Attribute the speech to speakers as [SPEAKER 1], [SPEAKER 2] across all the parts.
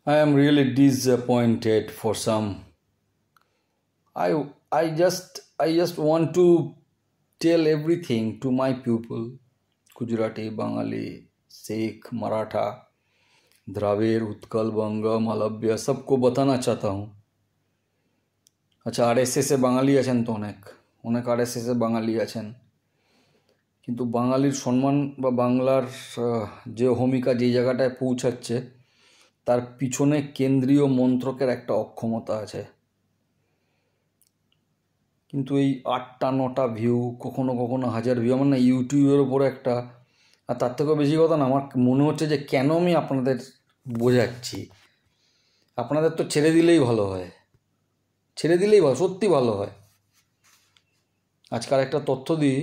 [SPEAKER 1] I am really disappointed for some. I just want to tell everything to my people, Gujarati, Bengali, Sikh, Maratha, Dravida, Utkal, बंग, मालव्य सबको बताना चाहता हूँ। আচ্ছা, আরএসএসে বাঙালি আছেন তো অনেক আরএসএসে বাঙালি আছেন, কিন্তু বাঙালির সম্মান বা বাংলার যে ভূমিকা যে জায়গাটায় পৌঁছাচ্ছে তার পিছনে কেন্দ্রীয় মন্ত্রকের একটা অক্ষমতা আছে। কিন্তু এই 8টা 9টা ভিউ, কখনো কখনো 1000 ভিউ, আমার না ইউটিউবের ওপরে একটা, আর তার থেকেও বেশি কথা না, আমার মনে হচ্ছে যে কেন আমি আপনাদের বোঝাচ্ছি। আপনাদের তো ছেড়ে দিলেই ভালো হয়, সত্যি ভালো হয়। আজকাল একটা তথ্য দিই,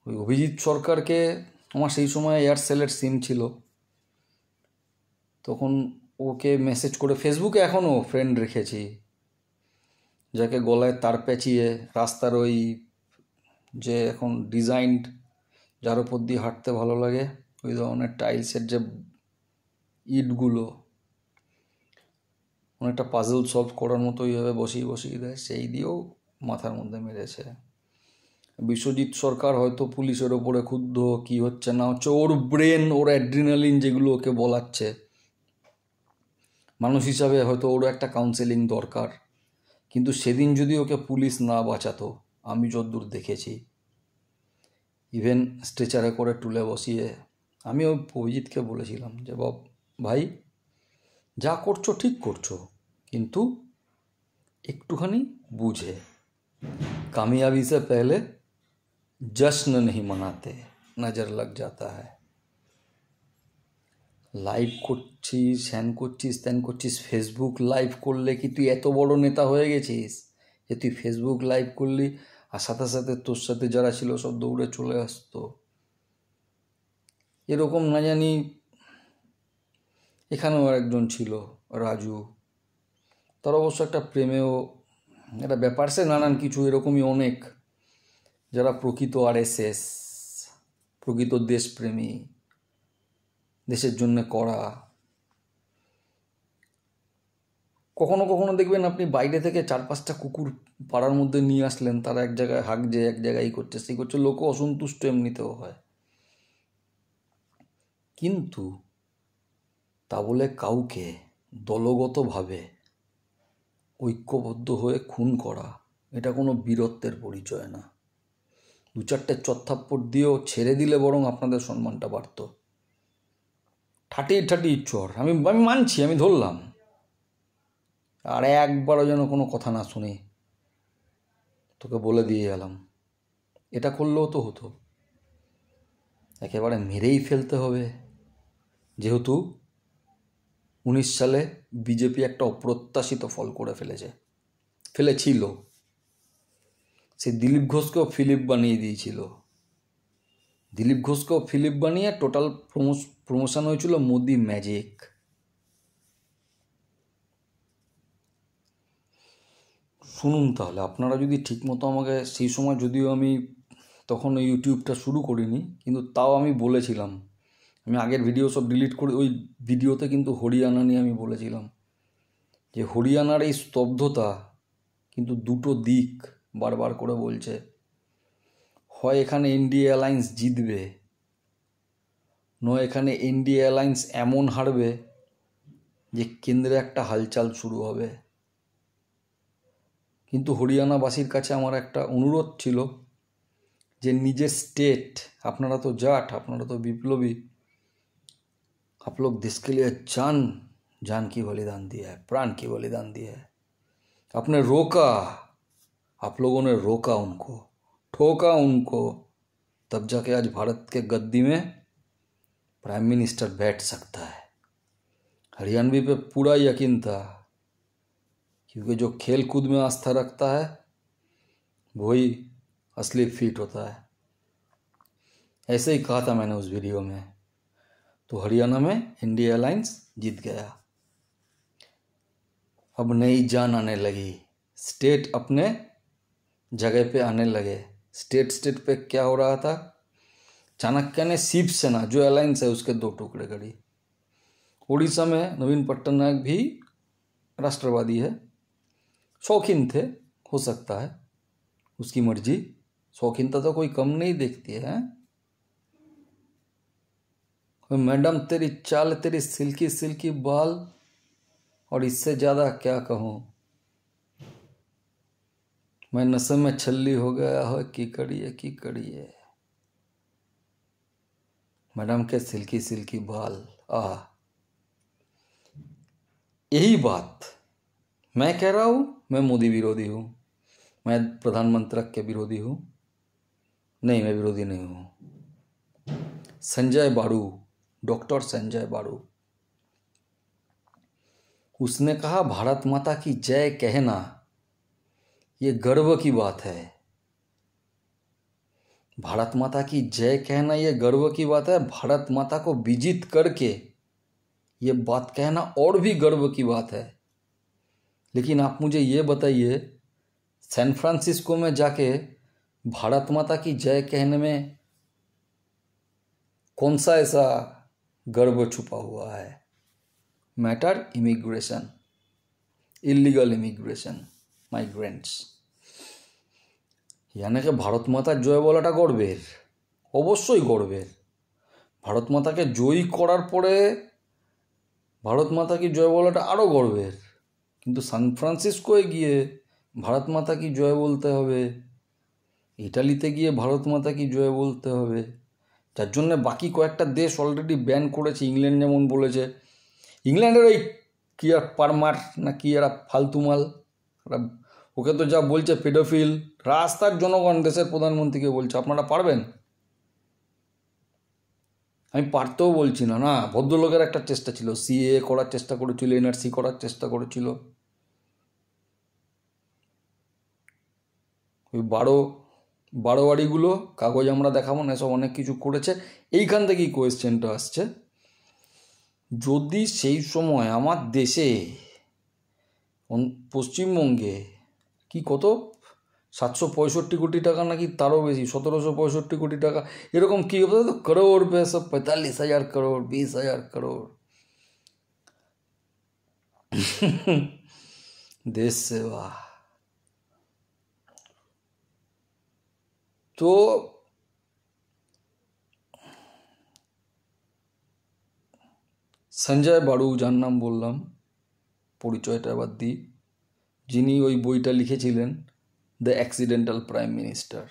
[SPEAKER 1] ওই অভিজিৎ সরকারকে, আমার সেই সময় এয়ারসেলের সিম ছিল, তখন ওকে মেসেজ করে, ফেসবুকে এখনও ফ্রেন্ড রেখেছি, যাকে গলায় তার পেঁচিয়ে রাস্তার ওই যে এখন ডিজাইনড, যার ওপর দিয়ে হাঁটতে ভালো লাগে, ওই ধরনের টাইলসের যে ইটগুলো অনেকটা পাজল সলভ করার মতো ওইভাবে বসিয়ে দেয়, সেই দিয়েও মাথার মধ্যে মেরেছে। বিশ্বজিৎ সরকার হয়তো পুলিশের ওপরে ক্ষুব্ধ, কি হচ্ছে না হচ্ছে, ওর ব্রেন, ওর অ্যাড্রিনালিন যেগুলো ওকে বলাচ্ছে, মানুষ হিসাবে হয়তো ওরও একটা কাউন্সেলিং দরকার। কিন্তু সেদিন যদি ওকে পুলিশ না বাঁচাতো, আমি যতদূর দেখেছি, ইভেন স্ট্রেচারে করে তুলে বসিয়ে, আমি ওই অভিজিৎকে বলেছিলাম যে ভাই যা করছো ঠিক করছো, কিন্তু একটুখানি বুঝে, कामयाबी से पहले जश्न नहीं मनाते, नज़र लग जाता है। লাইভ করছিস, হ্যান করছিস, ত্যান করছিস, ফেসবুক লাইভ করলে কি তুই এত বড় নেতা হয়ে গেছিস যে তুই ফেসবুক লাইভ করলি আর সাথে সাথে তোর সাথে যারা ছিল সব দৌড়ে চলে আসতো? এরকম না জানি এখানেও একজন ছিল, রাজু, তার অবশ্য একটা প্রেমেও একটা ব্যাপার, সে নানান কিছু এরকমই অনেক, যারা প্রকৃত আরএসএস, প্রকৃত দেশপ্রেমী, দেশের জন্য করা। কখনো কখনো দেখবেন আপনি বাইরে থেকে 4-5টা কুকুর পাড়ার মধ্যে নিয়ে আসলেন, তারা এক জায়গায় হাঁকছে, এক জায়গায় করছে, সেই করছে, লোকও অসন্তুষ্ট এমনিতেও হয়। কিন্তু তা বলে কাউকে দলগতভাবে ঐক্যবদ্ধ হয়ে খুন করা, এটা কোনো বীরত্বের পরিচয় না। 2-4টে চত্থাপ্পড় দিয়েও ছেড়ে দিলে বরং আপনাদের সম্মানটা বাড়ত। ঠাটি চর, আমি মানছি, আমি ধরলাম, আর একবারও যেন কোনো কথা না শুনি, তোকে বলে দিয়ে গেলাম, এটা করলেও তো হতো। একেবারে মেরেই ফেলতে হবে, যেহেতু 19 সালে বিজেপি একটা অপ্রত্যাশিত ফল করে ফেলেছিল। সে দিলীপ ঘোষকেও ফিলিপ বানিয়ে দিয়েছিল। দিলীপ ঘোষকেও ফিলিপ বানিয়ে টোটাল প্রমোশন হয়েছিল মোদি ম্যাজিক। শুনুন তাহলে, আপনারা যদি ঠিকমতো আমাকে, সেই সময় যদিও আমি তখন ওই ইউটিউবটা শুরু করিনি, কিন্তু তাও আমি বলেছিলাম, আমি আগের ভিডিও সব ডিলিট করে, ওই ভিডিওতে কিন্তু হরিয়ানা নিয়ে আমি বলেছিলাম যে হরিয়ানার এই স্তব্ধতা কিন্তু দুটো দিক বারবার করে বলছে। হয় এখানে এনডিএ অ্যালায়েন্স জিতবে, নয় এখানে এনডিএ অ্যালায়েন্স এমন হারবে যে কেন্দ্রে একটা হালচাল শুরু হবে। কিন্তু হরিয়ানাবাসীর কাছে আমার একটা অনুরোধ ছিল যে নিজের স্টেট, আপনারা তো জাট, আপনারা তো বিপ্লবী, आप लोग देश के लिए जान की बलिदान दिया है, प्राण की बलिदान दिया है, आपने रोका, आप लोगों ने रोका उनको, ठोका उनको, तब जाके आज भारत के गद्दी में प्राइम मिनिस्टर बैठ सकता है। हरियाणवी पे पूरा यकीन था, क्योंकि जो खेल कूद में आस्था रखता है वही असली फिट होता है। ऐसे ही कहा था मैंने उस वीडियो में। तो हरियाणा में इंडिया अलायंस जीत गया। अब नई जान आने लगी, स्टेट अपने जगह पे आने लगे। स्टेट पे क्या हो रहा था, चाणक्य ने शिवसेना जो अलायंस है उसके 2 टुकड़े करी। उड़ीसा में नवीन पटनायक भी राष्ट्रवादी है, शौकीन थे, हो सकता है, उसकी मर्जी। शौकीनता तो कोई कम नहीं देखती है। मैडम तेरी चाल, तेरी सिल्की सिल्की बाल, और इससे ज़्यादा क्या कहूँ, मैं नशे में छल्ली हो गया हो, की करिए। मैडम के सिल्की सिल्की बाल, आह। यही बात मैं कह रहा हूँ। मैं मोदी विरोधी हूँ, मैं प्रधानमंत्री के विरोधी हूँ? नहीं, मैं विरोधी नहीं हूँ। संजय बारू, डॉक्टर संजय बारू, उसने कहा भारत माता की जय कहना ये गर्व की बात है। भारत माता की जय कहना ये गर्व की बात है। भारत माता को विजित करके ये बात कहना और भी गर्व की बात है। लेकिन आप मुझे ये बताइए, सैन फ्रांसिस्को में जाके भारत माता की जय कहने में कौन सा ऐसा गर्व छुपा हुआ है? Matter immigration, illegal immigration, migrants. यानी कि भारत माता जय বলাটা গর্বের, অবশ্যই গর্বের। ভারত মাতাকে জয়ী করার পরে ভারত মাতা কি জয় বলাটা আরও গর্বের। কিন্তু সান ফ্রান্সিসকোয় গিয়ে ভারত মাতা কি জয় বলতে হবে, ইটালিতে গিয়ে ভারত মাতা কি জয় বলতে হবে, যার জন্য বাকি কয়েকটা দেশ অলরেডি ব্যান করেছে। ইংল্যান্ড যেমন বলেছে, ইংল্যান্ডের ওই কি আর পারমার না কি এরা ফালতু মাল, ওকে তো যা বলছে পেডোফিল, রাস্তার জনগণ দেশের প্রধানমন্ত্রীকে বলছে আপনারা পারবেন? আমি পারতেও বলছি না, না, ভদ্রলোকের একটা চেষ্টা ছিল, সিএ করার চেষ্টা করেছিল, এনআরসি করার চেষ্টা করেছিল, ওই বাড়োয়ারিগুলো কাগজ আমরা দেখাবো না, এসব অনেক কিছু করেছে। এইখান থেকেই কোয়েশ্চেনটা আসছে, যদি সেই সময় আমার দেশে পশ্চিমবঙ্গে কি কত 765 কোটি টাকা নাকি তারও বেশি, 1765 কোটি টাকা এরকম কি হবে তো, করোড় पे सब 45,000 करोड़ 20,000 करोड़ देश सेवा। तो সঞ্জয় বারু, যার নাম বললাম, পরিচয়টা আবার দিই, যিনি ওই বইটা লিখেছিলেন the accidental prime minister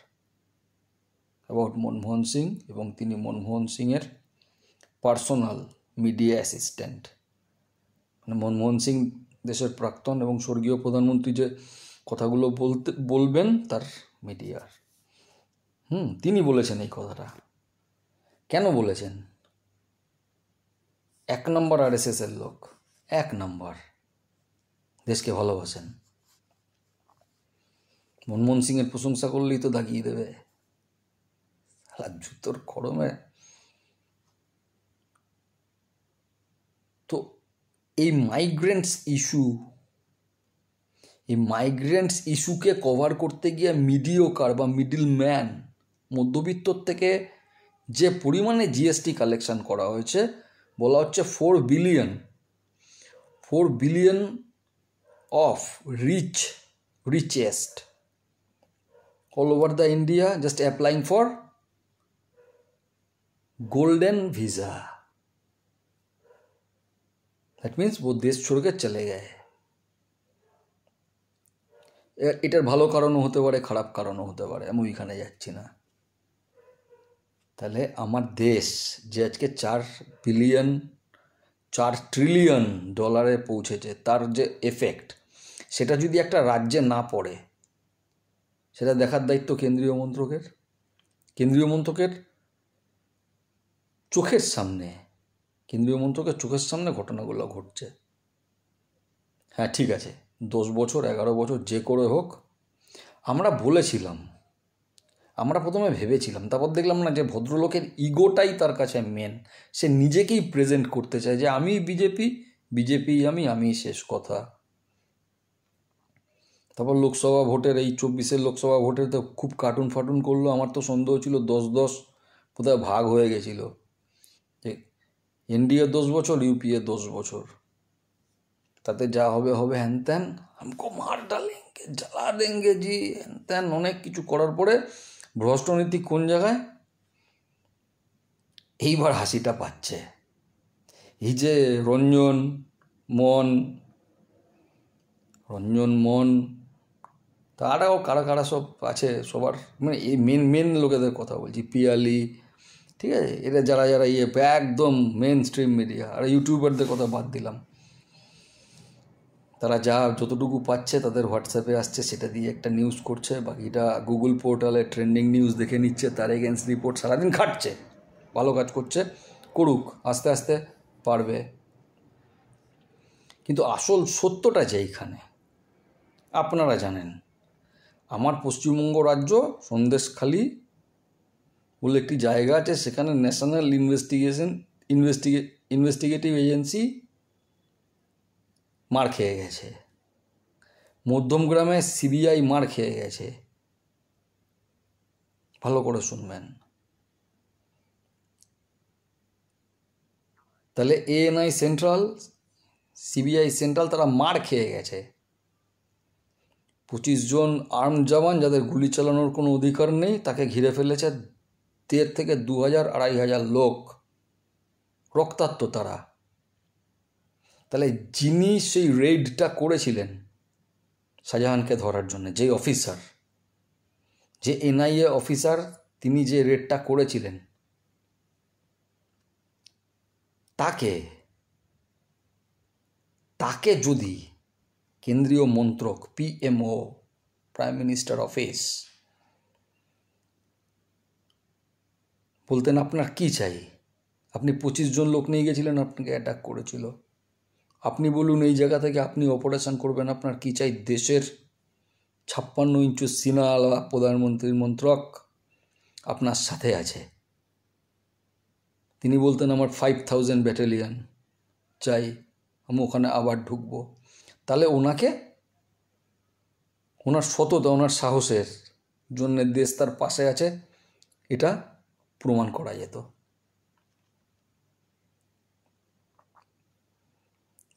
[SPEAKER 1] about Manmohan Singh, এবং তিনি মনমোহন সিংয়ের পার্সোনাল মিডিয়া অ্যাসিস্ট্যান্ট। মানে মনমোহন সিং দেশের প্রাক্তন এবং স্বর্গীয় প্রধানমন্ত্রী যে কথাগুলো বলবেন তার মিডিয়ার, তিনি বলেছেন এই কথাটা। কেন বলেছেন? 1 নম্বর আরএসএসের লোক, 1 নম্বর দেশকে ভালোবাসেন। মনমোহন সিংয়ের প্রশংসা করলেই তো দাগিয়ে দেবে জুতোর খড়মে। তো এই মাইগ্রেন্টস ইস্যুকে কভার করতে গিয়ে মিডিওকার বা মিডল ম্যান, মধ্যবিত্তর থেকে যে পরিমাণে জিএসটি কালেকশন করা হয়েছে, বলা হচ্ছে 4 billion of richest all over the India just applying for golden visa. That means वो देश छोड़ के चले गए। এটার ভালো কারণও হতে পারে, খারাপ কারণও হতে পারে, আমি ওইখানে যাচ্ছি না। তাহলে আমার দেশ যে আজকে 4 ট্রিলিয়ন ডলারে পৌঁছেছে, তার যে এফেক্ট, সেটা যদি একটা রাজ্যে না পড়ে, সেটা দেখার দায়িত্ব কেন্দ্রীয় মন্ত্রকের চোখের সামনে ঘটনাগুলো ঘটছে। হ্যাঁ, ঠিক আছে, 10 বছর 11 বছর যে করে হোক, আমরা প্রথমে ভেবেছিলাম, তারপর দেখলাম না যে ভদ্রলোকের ইগোটাই তার কাছে মেন। সে নিজেকেই প্রেজেন্ট করতে চায় যে আমি বিজেপি আমি শেষ কথা। তারপর লোকসভা ভোটের, এই 24-এর লোকসভা ভোটের তো খুব কার্টুন করলো। আমার তো সন্দেহ ছিল 10-10 বোধহয় ভাগ হয়ে গেছিল, যে এনডিএ 10 বছর, ইউপিএ 10 বছর, তাতে যা হবে হবে, হ্যান ত্যান, হামকো মার ডালেঙ্গে, জ্বালা দেঙ্গে জি, হ্যান ত্যান অনেক কিছু করার পরে ভ্রষ্টনীতি কোন জায়গায়? এইবার হাসিটা পাচ্ছে। এই যে রঞ্জন মন তারাও কারা কারা সব আছে, সবার মানে এই মেন লোকেদের কথা বলছি, পিয়ালি, ঠিক আছে, এরা যারা যারা একদম মেন স্ট্রিম মিডিয়া, আর ইউটিউবারদের কথা বাদ দিলাম, তারা যতটুকু পাচ্ছে তাদের হোয়াটসঅ্যাপে আসছে সেটা দিয়ে একটা নিউজ করছে, বাকিটা গুগল পোর্টালে ট্রেন্ডিং নিউজ দেখে নিচ্ছে, তার এগেন্স্ট রিপোর্ট সারাদিন খাটছে, ভালো কাজ করছে, করুক, আস্তে আস্তে পারবে। কিন্তু আসল সত্যটা যে এইখানে, আপনারা জানেন, আমার পশ্চিমবঙ্গ রাজ্য সন্দেশখালি বলে একটি জায়গা আছে, সেখানে ন্যাশনাল ইনভেস্টিগেটিভ এজেন্সি মার খেয়ে গেছে, মধ্যমগ্রামে সিবিআই মার খেয়ে গেছে। ভালো করে শুনবেন। তাহলে এএনআই সেন্ট্রাল, সিবিআই সেন্ট্রাল, তারা মার খেয়ে গেছে। 25 জন আর্মড জওয়ান যাদের গুলি চালানোর কোনো অধিকার নেই, তাকে ঘিরে ফেলেছে 1,500 থেকে 2,000 2,500 লোক, রক্তাক্ত তারা। তাহলে যিনি সেই রেইডটা করেছিলেন শাহজাহানকে ধরার জন্য, যে অফিসার, যে এনআইএ অফিসার, তিনি যে রেডটা করেছিলেন, তাকে যদি কেন্দ্রীয় মন্ত্রক, পিএমও, প্রাইম মিনিস্টার অফিস, বলতেন আপনার কি চাই, আপনি 25 জন লোক নিয়ে গেছিলেন, আপনাকে অ্যাটাক করেছিল, আপনি বলুন এই জায়গা থেকে আপনি অপারেশন করবেন, আপনার কি চাই? দেশের 56 ইঞ্চু সিনাওয়ালা প্রধানমন্ত্রীর মন্ত্রক আপনার সাথে আছে, তিনি বলতেন আমার 5,000 ব্যাটালিয়ন চাই, আমি ওখানে আবার ঢুকবো, তাহলে ওনার সততা, ওনার সাহসের জন্য দেশ তার পাশে আছে, এটা প্রমাণ করা যেত।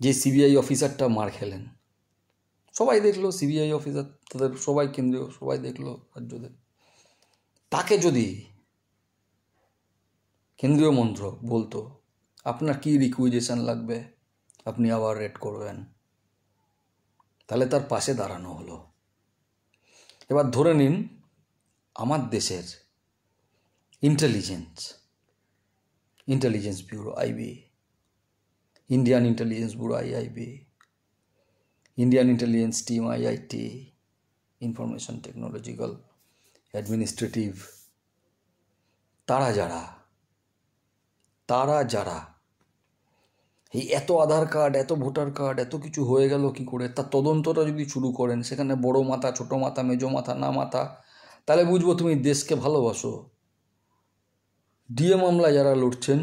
[SPEAKER 1] যে সিবিআই অফিসারটা মার খেলেন, সবাই দেখলো, সিবিআই অফিসার, তাদের সবাই কেন্দ্রীয়, সবাই দেখলো রাজ্যদের, তাকে যদি কেন্দ্রীয় মন্ত্রক বলতো আপনার কি রিকুইজিশন লাগবে, আপনি আবার রেড করবেন, তাহলে তার পাশে দাঁড়ানো হলো। এবার ধরে নিন আমার দেশের intelligence bureau, IB, Indian intelligence bureau, IIB, Indian intelligence team, IIT, information technological administrative, তারা যারা এই এত আধার কার্ড, এত ভোটার কার্ড, এত কিছু হয়ে গেল কি করে, তার তদন্তটা যদি শুরু করেন, সেখানে বড় মাথা, ছোট মাথা, মেজো মাথা, না মাথা, তাহলে বুঝবো তুমি দেশকে ভালোবাসো। ডিএ মামলা যারা লড়ছেন,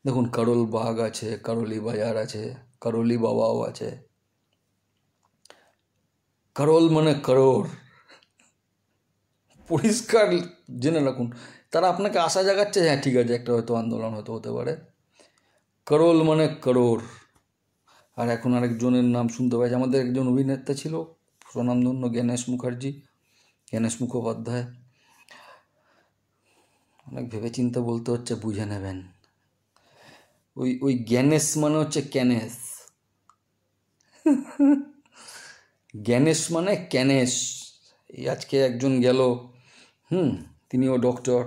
[SPEAKER 1] দেখুন কারোল বাগ আছে, কারোলি বাজার আছে, কারোলি বাবাও আছে, কারোল মানে করোড়, পরিষ্কার জেনে রাখুন। তারা আপনাকে আশা জাগাচ্ছে, হ্যাঁ ঠিক আছে একটা হয়তো আন্দোলন হয়তো হতে পারে, করোল মানে করোড়। আর এখন আরেকজনের নাম শুনতে পাচ্ছি, আমাদের একজন অভিনেতা ছিল স্বনামধন্য জ্ঞানেশ মুখোপাধ্যায়, অনেক ভেবেচিন্তে বলতে হচ্ছে, বুঝে নেবেন। ওই জ্ঞানেশ মানে হচ্ছে ক্যানেস, জ্ঞানেশ মানে ক্যানেশ। এই আজকে একজন গেল, তিনিও ডক্টর,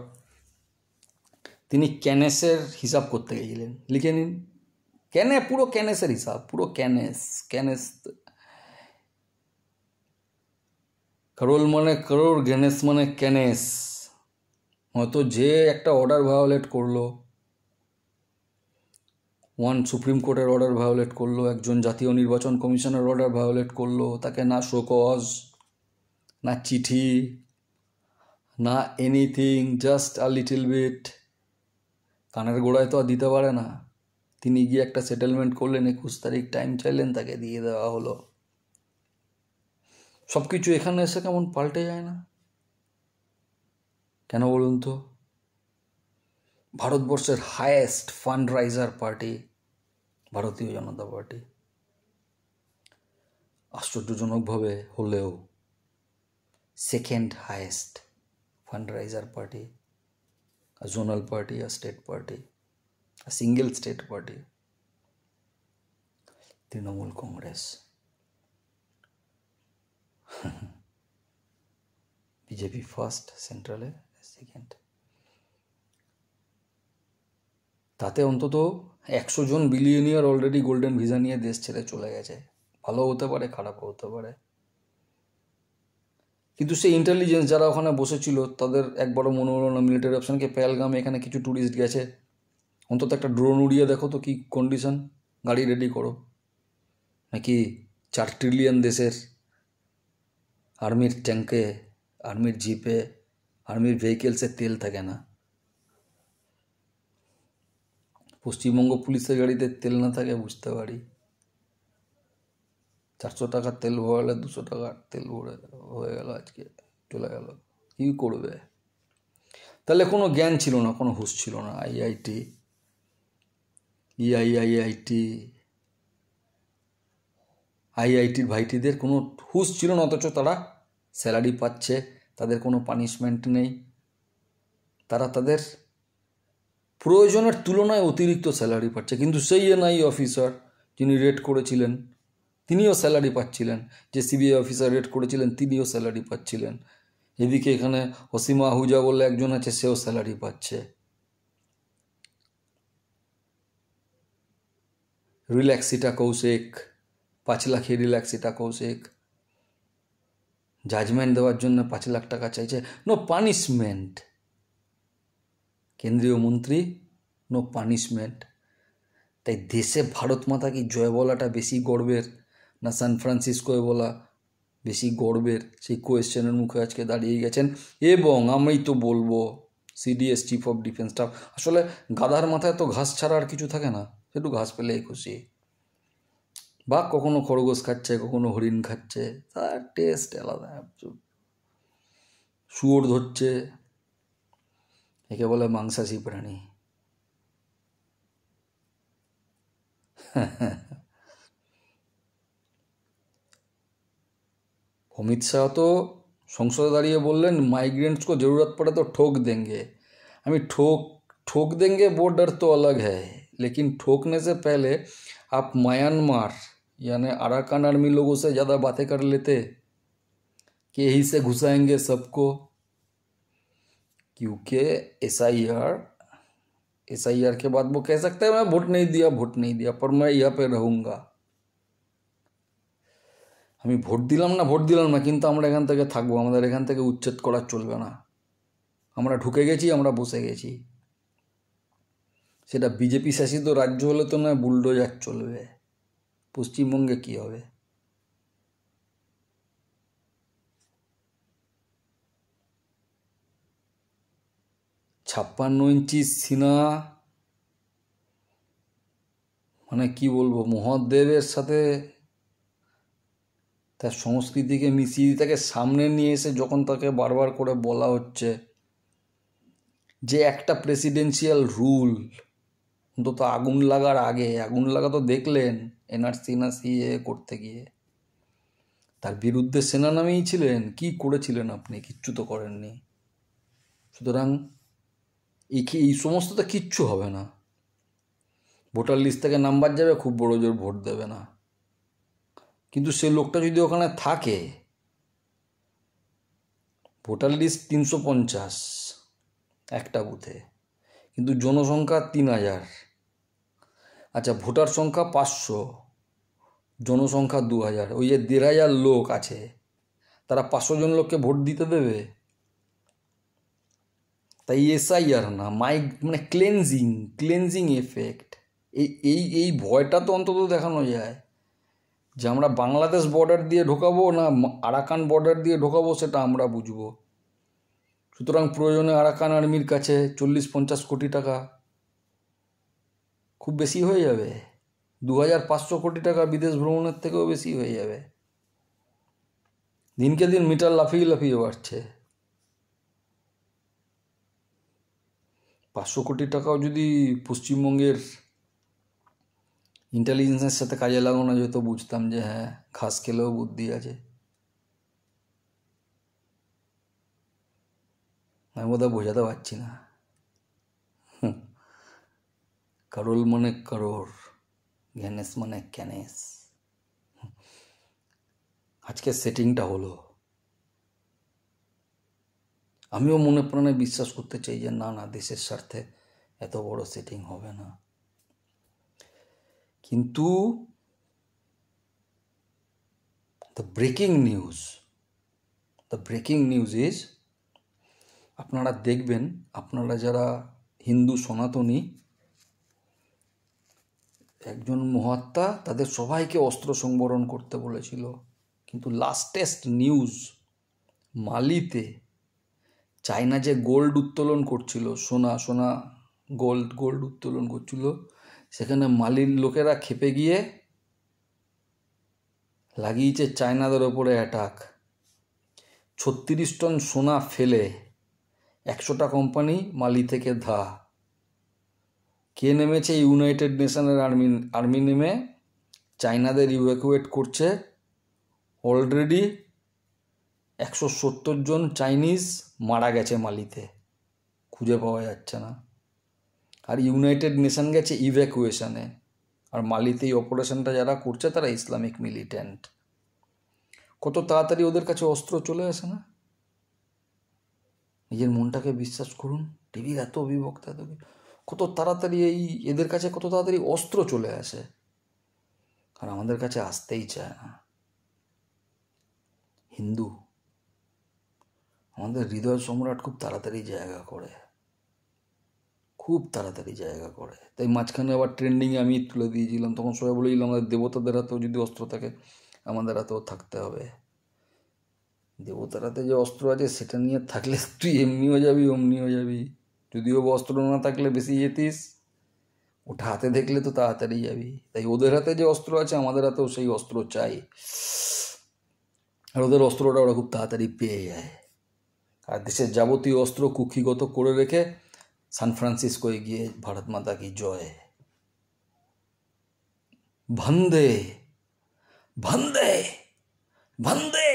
[SPEAKER 1] তিনি ক্যানেসের হিসাব করতে গেছিলেন, লিখে নিন, পুরো ক্যানেসের হিসাব, পুরো ক্যানেস, করোল মানে করোড়, গ্যানেস মানে ক্যানেস। হয়তো যে একটা অর্ডার ভায়োলেট করলো, সুপ্রিম কোর্টের অর্ডার ভায়োলেট করলো, একজন জাতীয় নির্বাচন কমিশনের অর্ডার ভায়োলেট করলো, তাকে না শোকজ, না চিঠি, না anything, just a little bit, কানের গোড়ায় তো আর দিতে পারে না, তিনি গিয়ে একটা সেটেলমেন্ট করলেন, 21 তারিখ টাইম চাইলেন, তাকে দিয়ে দেওয়া হলো। সব কিছু এখানে এসে কেমন পাল্টে যায় না? কেন বলুন তো? ভারতবর্ষের হায়েস্ট ফান্ড রাইজার পার্টি ভারতীয় জনতা পার্টি। আশ্চর্যজনকভাবে হলেও second highest fund raiser party, zonal party আর state party, single state party Trinamool Congress. BJP first, সেন্ট্রালে সেকেন্ড। তাতে অন্তত 100 জন বিলিয়নিয়ার অলরেডি গোল্ডেন ভিসা নিয়ে দেশ ছেড়ে চলে গেছে। ভালো হতে পারে, খারাপও হতে পারে, কিন্তু সেই ইন্টেলিজেন্স যারা ওখানে বসেছিল তাদের একবারও মনে হলো না মিলিটারি অপশানকে পেহেলগামে এখানে কিছু ট্যুরিস্ট গেছে, অন্তত একটা ড্রোন উড়িয়ে দেখো তো কি কন্ডিশন, গাড়ি রেডি করো। নাকি 4 ট্রিলিয়ন দেশের আর্মির ট্যাঙ্কে, আর্মির জিপে, আর্মির ভেহিকেলসে তেল থাকে না? পশ্চিমবঙ্গ পুলিশের গাড়িতে তেল না থাকে বুঝতে পারি। 400 টাকার তেল ভরালে 200 টাকার তেল ভরে হয়ে গেল, আজকে চলে গেল, কী করবে? তাহলে কোনো জ্ঞান ছিল না, কোনো হুঁশ ছিল না। আইআইটি, আইআইটির ভাইটিদের কোনো হুঁশ ছিল না, অথচ তারা স্যালারি পাচ্ছে, তাদের কোনো পানিশমেন্ট নেই, তারা তাদের প্রয়োজনের তুলনায় অতিরিক্ত স্যালারি পাচ্ছে। কিন্তু সেই এনআই অফিসার যিনি রেড করেছিলেন তিনিও স্যালারি পাচ্ছিলেন, যে সিবিআই অফিসার রেড করেছিলেন তিনিও স্যালারি পাচ্ছিলেন। এদিকে এখানে অসীমা আহুজা বলে একজন আছে, সেও স্যালারি পাচ্ছে। রিল্যাক্সিটা কৌশিক, 5 লাখে রিল্যাক্সিটা কৌশিক জাজমেন্ট দেওয়ার জন্য 5 লাখ টাকা চাইছে। নো পানিশমেন্ট, কেন্দ্রীয় মন্ত্রী, নো পানিশমেন্ট। তাই দেশে ভারত মাতা কি জয় বলাটা বেশি গর্বের না সান ফ্রান্সিসকোয় বলা বেশি গর্বের, সেই কোয়েশ্চেনের মুখে আজকে দাঁড়িয়ে গেছেন। এবং আমি তো বলবো CDS, chief of defence staff, আসলে গাধার মাথায় তো ঘাস ছাড়া আর কিছু থাকে না, একটু ঘাস পেলেই খুশি। বা কখনো খরগোশ খাচ্ছে, কখনো হরিণ খাচ্ছে, তার টেস্ট আলাদা। শুয়োর ধরছে, একে বলে মাংসাশী প্রাণী। অমিত শাহ তো সংসদে দাঁড়িয়ে বললেন माइग्रेंट्स को जरूरत पड़े तो ठोक देंगे। हमें ठोक देंगे वो डर तो अलग है, लेकिन ठोकने से पहले आप म्यांमार यानी अराकान आर्मी लोगों से ज़्यादा बातें कर लेते कि यही से घुसाएंगे सबको। क्योंकि एसआईआर के बाद वो कह सकते हैं मैं वोट नहीं दिया पर मैं यहाँ पे रहूँगा। আমি ভোট দিলাম না, কিন্তু আমরা এখান থেকে থাকবো, আমাদের এখান থেকে উচ্ছেদ করা চলবে না। আমরা ঢুকে গেছি, আমরা বসে গেছি। সেটা বিজেপি শাসিত রাজ্য হলে তো না বুলডোজার চলবে। পশ্চিমবঙ্গে কি হবে? ছাপ্পান্ন ইঞ্চি সিনা, মানে কি বলবো, মহাদেবের সাথে তার সংস্কৃতিকে মিশিয়ে তাকে সামনে নিয়ে এসে যখন তাকে বারবার করে বলা হচ্ছে যে একটা প্রেসিডেন্সিয়াল রুল, অন্তত আগুন লাগার আগে, আগুন লাগা তো দেখলেন এনআরসি না সিএ করতে গিয়ে, তার বিরুদ্ধে সেনানামেই ছিলেন। কি করেছিলেন আপনি? কিচ্ছু তো করেননি। সুতরাং এই সমস্তটা কিচ্ছু হবে না। ভোটার লিস্ট থেকে নাম্বার যাবে, খুব বড় জোর ভোট দেবে না। কিন্তু সে লোকটা যদি ওখানে থাকে, ভোটার লিস্ট 350 একটা বুথে, কিন্তু জনসংখ্যা 3000, আচ্ছা ভোটার সংখ্যা 500, জনসংখ্যা 2000, ওই যে 1500 লোক আছে, তারা 500 জন লোককে ভোট দিতে দেবে? তাই এসআইআর না, মানে ক্লেনজিং এফেক্ট, এই ভয়টা তো অন্তত দেখানো যায় যে আমরা বাংলাদেশ বর্ডার দিয়ে ঢোকাবো না আরাকান বর্ডার দিয়ে ঢোকাবো, সেটা আমরা বুঝবো। সুতরাং প্রয়োজনে আরাকান আর্মির কাছে 40-50 কোটি টাকা, খুব বেশি হয়ে যাবে, 2500 কোটি টাকা বিদেশ ভ্রমণের থেকেও বেশি হয়ে যাবে। দিনকে দিন মিটার লাফিয়ে বাড়ছে। 500 কোটি টাকাও যদি পশ্চিমবঙ্গের ইন্টেলিজেন্সের সাথে কাজে লাগানো যেত, বুঝতাম যে হ্যাঁ, ঘাস খেলেও বুদ্ধি আছে। আমি বোধহয় বোঝাতে পারছি না। কারোল মানে কারোর, গ্যানেশ মানে ক্যানেশ। আজকে সেটিংটা হলো। আমিও মনে প্রাণে বিশ্বাস করতে চাই যে না, দেশের স্বার্থে এত বড় সেটিং হবে না। কিন্তু দ্য ব্রেকিং নিউজ ইজ, আপনারা দেখবেন, আপনারা যারা হিন্দু সনাতনী, একজন মহাত্মা তাদের সবাইকে অস্ত্র সংবরণ করতে বলেছিল, কিন্তু লাস্টেস্ট নিউজ, মালিতে চায়না যে গোল্ড উত্তোলন করছিল, সোনা গোল্ড উত্তোলন করছিল, সেখানে মালির লোকেরা খেপে গিয়ে লাগিয়েছে চায়নাদের ওপরে অ্যাটাক। 36 টন সোনা ফেলে 100টা কোম্পানি মালি থেকে কে নেমেছে? ইউনাইটেড নেশনের আর্মি নেমে চায়নাদের ইভ্যাকুয়েট করছে। অলরেডি 170 জন চাইনিজ মারা গেছে মালিতে, খুঁজে পাওয়া যাচ্ছে না। আর ইউনাইটেড নেশন গেছে ইভ্যাকুয়েশনে, আর মালিতে এই অপারেশনটা যারা করছে তারা ইসলামিক মিলিট্যান্ট। কত তাড়াতাড়ি ওদের কাছে অস্ত্র চলে আসে না? নিজের মনটাকে বিশ্বাস করুন। টিভির এত বিভক্ত, কত তাড়াতাড়ি এদের কাছে কত তাড়াতাড়ি অস্ত্র চলে আসে, আর আমাদের কাছে আসতেই চায় না। হিন্দু, আমাদের হৃদয় সম্রাট খুব তাড়াতাড়ি জায়গা করে, তাই মাঝখানে আবার ট্রেন্ডিংয়ে আমি তুলে দিয়েছিলাম, তখন সবাই বলেছিলাম আমাদের দেবতাদের হাতেও যদি অস্ত্র থাকে আমাদের হাতেও থাকতে হবে। দেবতার হাতে যে অস্ত্র আছে সেটা নিয়ে থাকলে তুই এমনিও যাবি অমনিও যাবি। যদিও অস্ত্র না থাকলে বেশি যেতিস, ওটা হাতে দেখলে তো তাড়াতাড়ি যাবি। তাই ওদের হাতে যে অস্ত্র আছে আমাদের হাতেও সেই অস্ত্র চাই, আর ওদের অস্ত্রটা ওরা খুব তাড়াতাড়ি পেয়ে যায়। আর দেশের যাবতীয় অস্ত্র কুক্ষিগত করে রেখে সান ফ্রান্সিসকোয় গিয়ে ভারত মাতা কি জয়, বন্দে বন্দে বন্দে,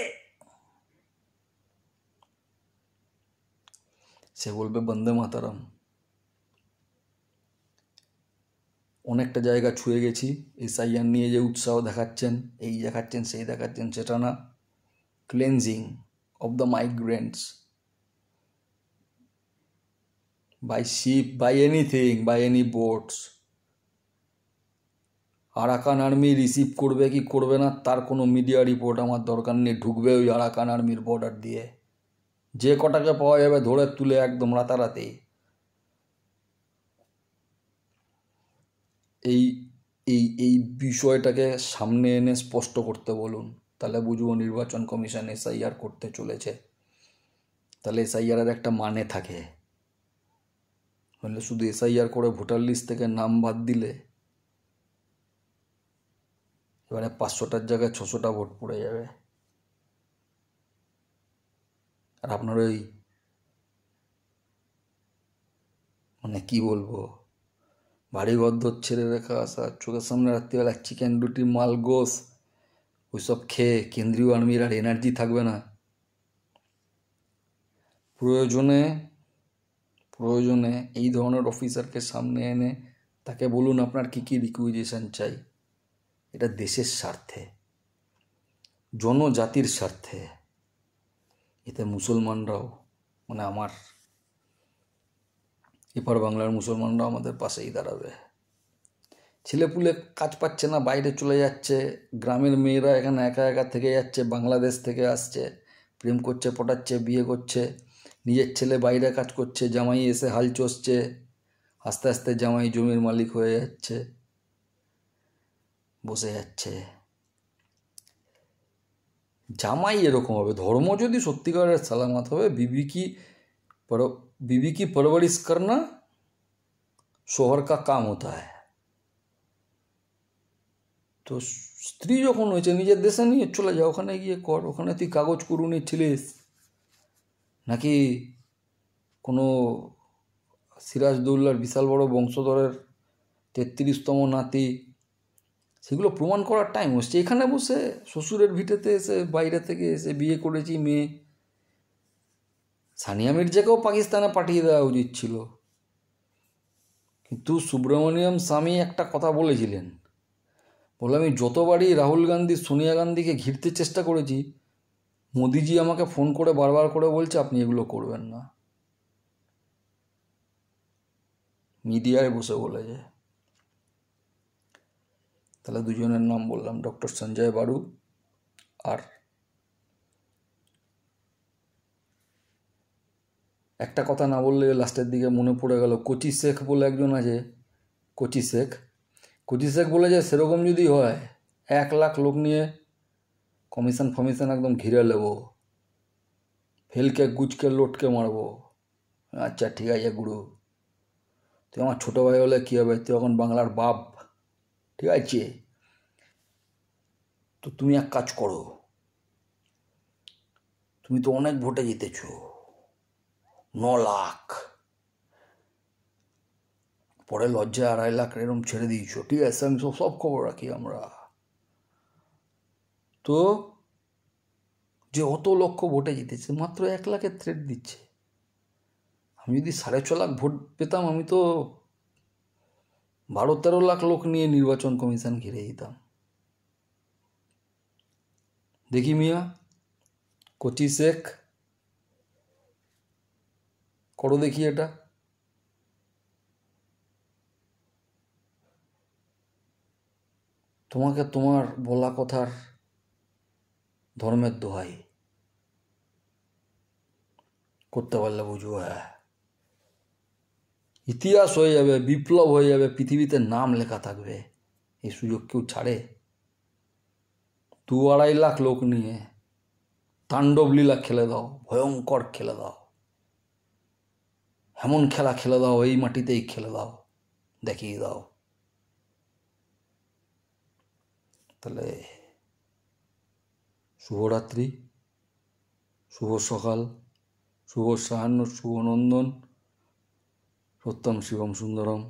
[SPEAKER 1] সে বলবে বন্দে মাতারাম। অনেকটা জায়গা ছুঁয়ে গেছি। এসআইআর নিয়ে যে উৎসাহ দেখাচ্ছেন, এই দেখাচ্ছেন সেই দেখাচ্ছেন, সেটা না। Cleansing of the migrants by ship, by anything, by any boats. Arakan army receive করবে কি করবে না তার কোনো মিডিয়া রিপোর্ট আমার দরকার নেই। ঢুকবে ওই আরাকান আর্মির বর্ডার দিয়ে, যে কটাকে পাওয়া যাবে ধরে তুলে একদম রাতারাতি। এই এই এই বিষয়টাকে সামনে এনে স্পষ্ট করতে বলুন, তাহলে বুঝবো নির্বাচন কমিশন এসআইআর করতে চলেছে, তাহলে এসআইআরের একটা মানে থাকে। নাহলে শুধু এসআইআর করে ভোটার লিস্ট থেকে নাম বাদ দিলে এবারে 500টার জায়গায় 600টা ভোট পড়ে যাবে। আর আপনার ওই মানে কি বলবো, বাড়ি ঘর ছেড়ে রেখা আসা, চোখের সামনে রাত্রিবেলা চিকেন রুটি মাল গোস ওইসব খেয়ে কেন্দ্রীয় আর্মির আর এনার্জি থাকবে না। প্রয়োজনে এই ধরনের অফিসারকে সামনে এনে তাকে বলুন আপনার কি কি রিকুইজিশন চাই। এটা দেশের স্বার্থে, জনজাতির স্বার্থে। এতে মুসলমানরাও, মানে আমার এপার বাংলার মুসলমানরাও আমাদের পাশেই দাঁড়াবে। ছেলেপুলে কাজ পাচ্ছে না, বাইরে চলে যাচ্ছে। গ্রামের মেয়েরা এখানে একা একা থেকে যাচ্ছে, বাংলাদেশ থেকে আসছে, প্রেম করছে, পটাচ্ছে, বিয়ে করছে। নিজের ছেলে বাইরে কাজ করছে, জামাই এসে হাল চষছে, আস্তে আস্তে জামাই জমির মালিক হয়ে যাচ্ছে, বসে যাচ্ছে। জামাই এরকম হবে। ধর্ম যদি সত্যিকারের সালামত হবে, बीवी की परवरिश करना शोहर का काम होता है। তো স্ত্রী যখন হয়েছে নিজের দেশে নিয়ে চলে যা, ওখানে গিয়ে কর। ওখানে তুই কাগজ কুড়ুনি ছিলিস নাকি কোনো সিরাজদৌল্লার বিশাল বড় বংশধরের 33তম নাতি, সেগুলো প্রমাণ করার টাইম হচ্ছে। এখানে বসে শ্বশুরের ভিটেতে এসে বাইরে থেকে এসে বিয়ে করেছি মেয়ে। সানিয়া মির্জাকেও পাকিস্তানে পাঠিয়ে দেওয়া উচিত ছিল, কিন্তু সুব্রমণিয়াম স্বামী একটা কথা বলেছিলেন, বলে আমি যতবারই রাহুল গান্ধী সোনিয়া গান্ধীকে ঘিরতে চেষ্টা করেছি, মোদিজি আমাকে ফোন করে বারবার করে বলছে আপনি এগুলো করবেন না। মিডিয়ায় বসে বলেছে। তাহলে দুজনের নাম বললাম, ডক্টর সঞ্জয় বারু আর একটা কথা না বললে লাস্টের দিকে মনে পড়ে গেল, কোচি শেখ বলে একজন আছে। কোচি শেখ বলে যে সেরকম যদি হয় 1 লাখ লোক নিয়ে কমিশন ফমিশন একদম ঘিরে নেব, ফেলকে গুজকে লোটকে মারবো। আচ্ছা ঠিক আছে গুরু, তুই আমার ছোটো ভাই হলে কী হবে, তুই এখন বাংলার বাপ, ঠিক আছে? তো তুমি এক কাজ করো, তুমি তো অনেক ভোটে জিতেছ, 9 লাখ, পরে লজ্জায় 2.5 লাখ এরম ছেড়ে দিয়েছ, ঠিক আছে? আমি সব খবর রাখি আমরা। তো যে অত লক্ষ ভোটে জিতেছে, মাত্র 1 লাখের থ্রেট দিচ্ছে। আমি যদি 6.5 লাখ ভোট পেতাম, আমি তো 12-13 লাখ লোক নিয়ে নির্বাচন কমিশন ঘিরে দিতাম। দেখি মিয়া, কোচি শেখ করো দেখি এটা। তোমাকে তোমার বলা কথার ধর্মের দোহাই, করতে পারলে বুঝবো। হ্যাঁ, ইতিহাস হয়ে যাবে, বিপ্লব হয়ে যাবে, পৃথিবীতে নাম লেখা থাকবে। এই সুযোগ কেউ ছাড়ে? 2-2.5 লাখ লোক নিয়ে তাণ্ডব লীলা খেলে দাও, ভয়ঙ্কর খেলে দাও, এমন খেলা খেলে দাও, এই মাটিতেই খেলে দাও, দেখিয়ে দাও। তাহলে শুভরাত্রি, শুভ সকাল, শুভ সায়াহ্ন, শুভ নন্দন, সত্যম শিবম সুন্দরম।